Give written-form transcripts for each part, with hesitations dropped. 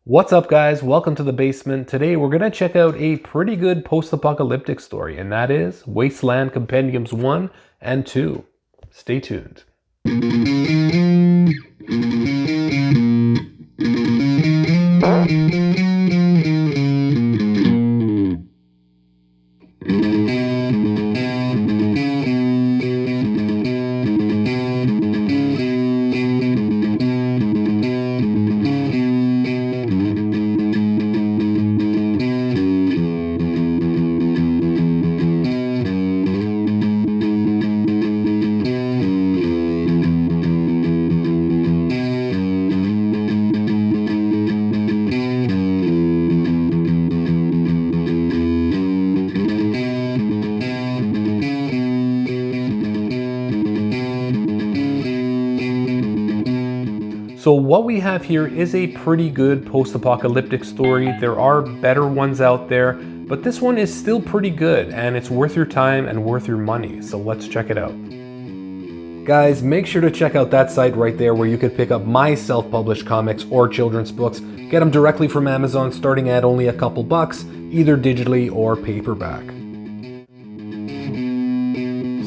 What's up, guys? Welcome to the basement. Today we're going to check out a pretty good post-apocalyptic story, and that is Wasteland Compendiums 1 and 2. Stay tuned. So what we have here is a pretty good post-apocalyptic story. There are better ones out there, but this one is still pretty good and it's worth your time and worth your money. So let's check it out. Guys, make sure to check out that site right there where you could pick up my self-published comics or children's books. Get them directly from Amazon starting at only a couple bucks, either digitally or paperback.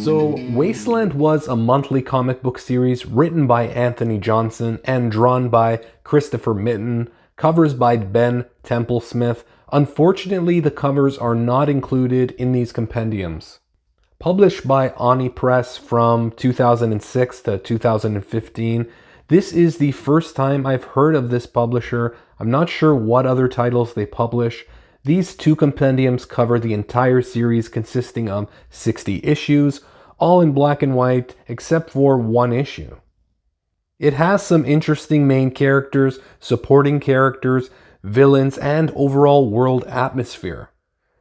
So, Wasteland was a monthly comic book series written by Anthony Johnson and drawn by Christopher Mitten, covers by Ben Templesmith. Unfortunately, the covers are not included in these compendiums. Published by Oni Press from 2006 to 2015, this is the first time I've heard of this publisher. I'm not sure what other titles they publish. These two compendiums cover the entire series consisting of 60 issues, all in black and white except for one issue. It has some interesting main characters, supporting characters, villains, and overall world atmosphere.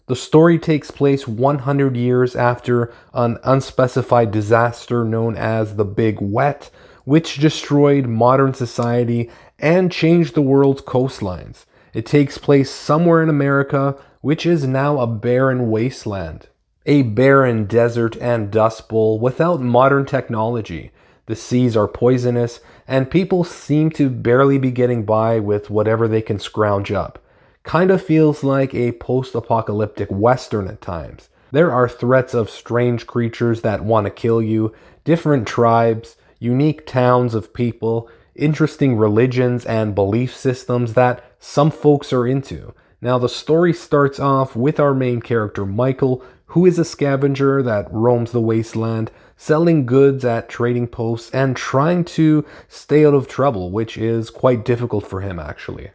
The story takes place 100 years after an unspecified disaster known as the Big Wet, which destroyed modern society and changed the world's coastlines. It takes place somewhere in America, which is now a barren wasteland. A barren desert and dust bowl without modern technology. The seas are poisonous, and people seem to barely be getting by with whatever they can scrounge up. Kind of feels like a post-apocalyptic western at times. There are threats of strange creatures that want to kill you, different tribes, unique towns of people, interesting religions and belief systems that some folks are into. Now, the story starts off with our main character, Michael, who is a scavenger that roams the wasteland, selling goods at trading posts and trying to stay out of trouble, which is quite difficult for him, actually.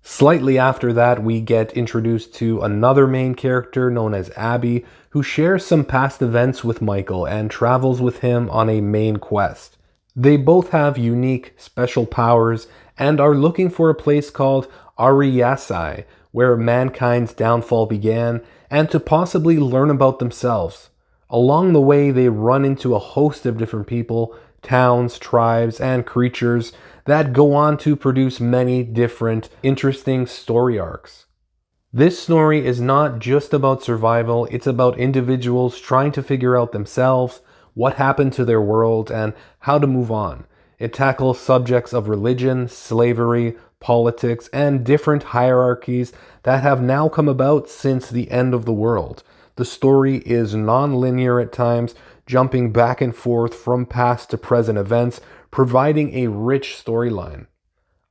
Slightly after that, we get introduced to another main character known as Abby, who shares some past events with Michael and travels with him on a main quest. They both have unique special powers and are looking for a place called Ariasai, where mankind's downfall began, and to possibly learn about themselves. Along the way, they run into a host of different people, towns, tribes, and creatures that go on to produce many different interesting story arcs. This story is not just about survival, it's about individuals trying to figure out themselves, what happened to their world, and how to move on. It tackles subjects of religion, slavery, politics, and different hierarchies that have now come about since the end of the world. The story is non-linear at times, jumping back and forth from past to present events, providing a rich storyline.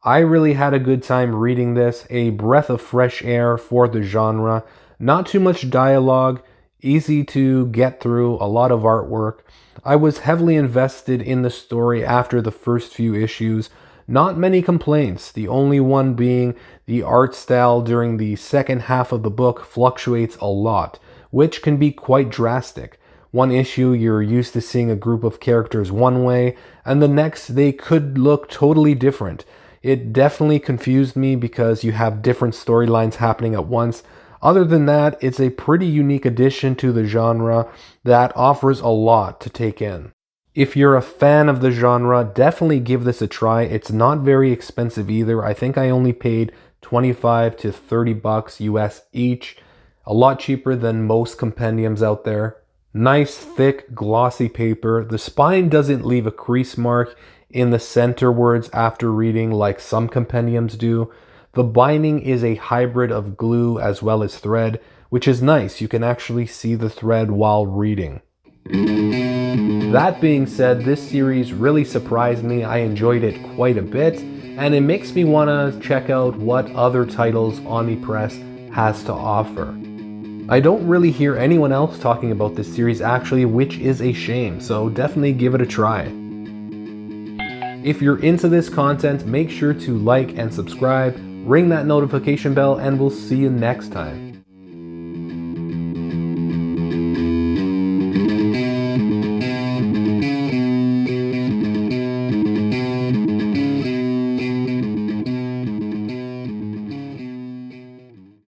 I really had a good time reading this, a breath of fresh air for the genre. Not too much dialogue, easy to get through, a lot of artwork. I was heavily invested in the story after the first few issues. Not many complaints, the only one being the art style during the second half of the book fluctuates a lot, which can be quite drastic. One issue you're used to seeing a group of characters one way, and the next they could look totally different. It definitely confused me because you have different storylines happening at once. Other than that, it's a pretty unique addition to the genre that offers a lot to take in. If you're a fan of the genre, definitely give this a try. It's not very expensive either. I think I only paid 25 to 30 bucks US each. A lot cheaper than most compendiums out there. Nice, thick, glossy paper. The spine doesn't leave a crease mark in the center words after reading like some compendiums do. The binding is a hybrid of glue as well as thread, which is nice. You can actually see the thread while reading. That being said, this series really surprised me. I enjoyed it quite a bit, and it makes me want to check out what other titles Omnipress has to offer. I don't really hear anyone else talking about this series actually, which is a shame, so definitely give it a try. If you're into this content, make sure to like and subscribe, ring that notification bell, and we'll see you next time.